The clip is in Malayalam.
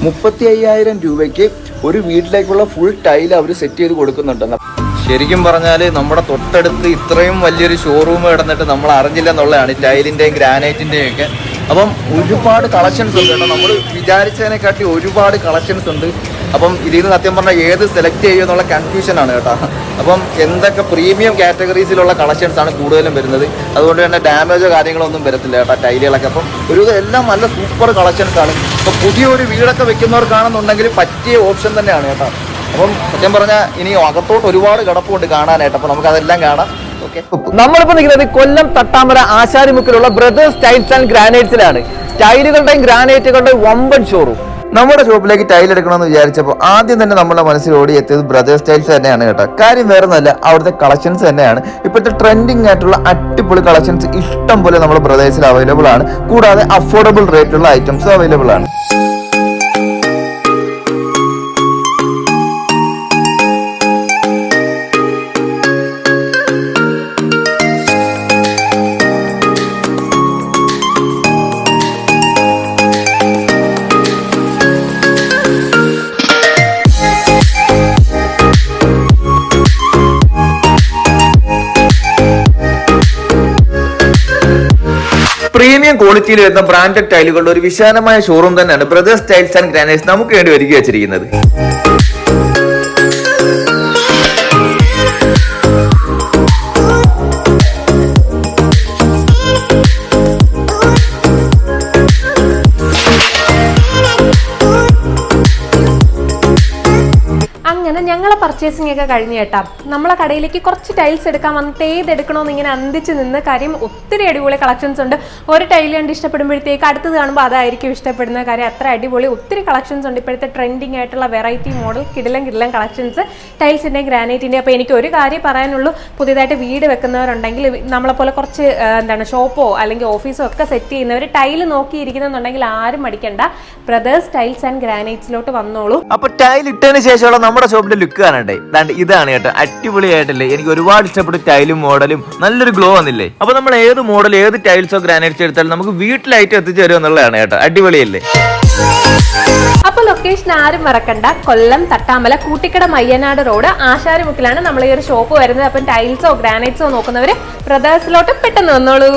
35,000 രൂപയ്ക്ക് ഒരു വീട്ടിലേക്കുള്ള ഫുൾ ടൈൽ അവർ സെറ്റ് ചെയ്ത് കൊടുക്കുന്നുണ്ട്. ശരിക്കും പറഞ്ഞാൽ നമ്മുടെ തൊട്ടടുത്ത് ഇത്രയും വലിയൊരു ഷോറൂം കിടന്നിട്ട് നമ്മൾ അറിഞ്ഞില്ല എന്നുള്ളതാണ് ടൈലിൻ്റെയും ഗ്രാനൈറ്റിൻ്റെയും ഒക്കെ. അപ്പം ഒരുപാട് കളക്ഷൻസ് ഉണ്ട് കേട്ടോ, നമ്മൾ വിചാരിച്ചതിനെക്കാട്ടി ഒരുപാട് കളക്ഷൻസ് ഉണ്ട്. അപ്പം ഇതിൽ നിന്ന് സത്യം പറഞ്ഞാൽ ഏത് സെലക്ട് ചെയ്യുക എന്നുള്ള കൺഫ്യൂഷനാണ് കേട്ടോ. അപ്പം എന്തൊക്കെ പ്രീമിയം കാറ്റഗറീസിലുള്ള കളക്ഷൻസ് ആണ് കൂടുതലും വരുന്നത്, അതുകൊണ്ട് തന്നെ ഡാമേജോ കാര്യങ്ങളോ ഒന്നും വരത്തില്ല കേട്ടോ ടൈലുകളൊക്കെ. അപ്പം ഒരു എല്ലാം നല്ല സൂപ്പർ കളക്ഷൻസ് ആണ്. അപ്പോൾ പുതിയൊരു വീടൊക്കെ വെക്കുന്നവർക്കാണെന്നുണ്ടെങ്കിൽ പറ്റിയ ഓപ്ഷൻ തന്നെയാണ് കേട്ടോ. അപ്പം സത്യം പറഞ്ഞാൽ ഇനി അകത്തോട്ട് ഒരുപാട് കിടപ്പുണ്ട് കാണാനായിട്ട്, അപ്പോൾ നമുക്കതെല്ലാം കാണാം. നമ്മളിപ്പോ നിൽക്കുന്നത് കൊല്ലം തട്ടാമര ആശാരിമുക്കിലുള്ള ബ്രദേഴ്സ് ടൈൽസ് ആൻഡ് ഗ്രാനൈറ്റ്സിലാണ്. ടൈലുകളുടെയും ഗ്രാനൈറ്റുകളുടെയും വമ്പൻ ഷോറൂം. നമ്മുടെ ഷോപ്പിലേക്ക് ടൈൽ എടുക്കണമെന്ന് വിചാരിച്ചപ്പോൾ ആദ്യം തന്നെ നമ്മുടെ മനസ്സിൽ ഓടി എത്തിയത് ബ്രദേഴ്സ് ടൈൽസ് തന്നെയാണ് കേട്ടോ. കാര്യം വേറെ ഒന്നുമല്ല, അവിടുത്തെ കളക്ഷൻസ് തന്നെയാണ്. ഇപ്പോഴത്തെ ട്രെൻഡിങ് ആയിട്ടുള്ള അടിപൊളി കളക്ഷൻസ് ഇഷ്ടം പോലെ നമ്മുടെ ബ്രദേഴ്സിൽ അവൈലബിൾ ആണ്. കൂടാതെ അഫോർഡബിൾ റേറ്റുള്ള ഐറ്റംസും അവൈലബിൾ ആണ്. പ്രീമിയം ക്വാളിറ്റിയിൽ വരുന്ന ബ്രാൻഡഡ് ടൈലുകളുടെ ഒരു വിശാലമായ ഷോറൂം തന്നെയാണ് ബ്രദേഴ്സ് ടൈൽസ് ആൻഡ് ഗ്രാനൈറ്റ്സ് നമുക്ക് വേണ്ടി ഒരുക്കി വെച്ചിരിക്കുന്നത്. അങ്ങനെ ഞങ്ങളെ പർച്ചേസിംഗ് ഒക്കെ കഴിഞ്ഞ് കേട്ടാ. നമ്മളെ കടയിലേക്ക് കുറച്ച് ടൈൽസ് എടുക്കാൻ വന്നിട്ട് ഏതെടുക്കണമെന്ന് ഇങ്ങനെ അന്തിച്ച് നിന്ന്. കാര്യം ഒത്തിരി അടിപൊളി കളക്ഷൻസ് ഉണ്ട്. ഒരു ടൈൽ കണ്ട് ഇഷ്ടപ്പെടുമ്പോഴത്തേക്ക് അടുത്തത് കാണുമ്പോൾ അതായിരിക്കും ഇഷ്ടപ്പെടുന്ന. കാര്യം അത്ര അടിപൊളി ഒത്തിരി കളക്ഷൻസ് ഉണ്ട്. ഇപ്പോഴത്തെ ട്രെൻഡിങ് ആയിട്ടുള്ള വെറൈറ്റി മോഡൽ കിടിലം കളക്ഷൻസ് ടൈൽസിൻ്റെ ഗ്രാനൈറ്റിൻ്റെ. അപ്പോൾ എനിക്ക് ഒരു കാര്യം പറയാനുള്ളൂ, പുതിയതായിട്ട് വീട് വെക്കുന്നവരുണ്ടെങ്കിൽ നമ്മളെപ്പോലെ കുറച്ച് ഷോപ്പോ അല്ലെങ്കിൽ ഓഫീസോ ഒക്കെ സെറ്റ് ചെയ്യുന്നവർ ടൈല് നോക്കിയിരിക്കുന്നുണ്ടെങ്കിൽ ആരും മടിക്കണ്ട, ബ്രദേഴ്സ് ടൈൽസ് ആൻഡ് ഗ്രാനൈറ്റ്സിലോട്ട് വന്നോളൂ. അപ്പോൾ ടൈൽ ഇട്ടതിന് ശേഷമുള്ള നമ്മുടെ ഷോപ്പിന്റെ ലുക്ക് കാണണ്ടേ, ഇതാണ് കേട്ടോ. അടിപൊളിയായിട്ടല്ലേ, എനിക്ക് ഒരുപാട് ഇഷ്ടപ്പെട്ടു. ടൈലും മോഡലും നല്ലൊരു ഗ്ലോ വന്നില്ലേ. അപ്പൊ നമ്മൾ ഏത് മോഡൽ ഏത് ടൈൽസോ ഗ്രാനൈറ്റ്സോ എടുത്താലും നമുക്ക് വീട്ടിലായിട്ട് എത്തിച്ചു തരും എന്നുള്ളതാണ് കേട്ടോ. അടിപൊളിയല്ലേ. അപ്പൊ ലൊക്കേഷൻ ആരും മറക്കണ്ട, കൊല്ലം തട്ടാമല കൂട്ടിക്കട മയ്യനാട് റോഡ് ആശാരിമുക്കിലാണ് നമ്മൾ ഈ ഒരു ഷോപ്പ് വരുന്നത്. അപ്പം ടൈൽസോ ഗ്രാനൈറ്റ്സോ നോക്കുന്നവര് ബ്രദേഴ്സിലോട്ട് പെട്ടെന്ന് വന്നോളൂ.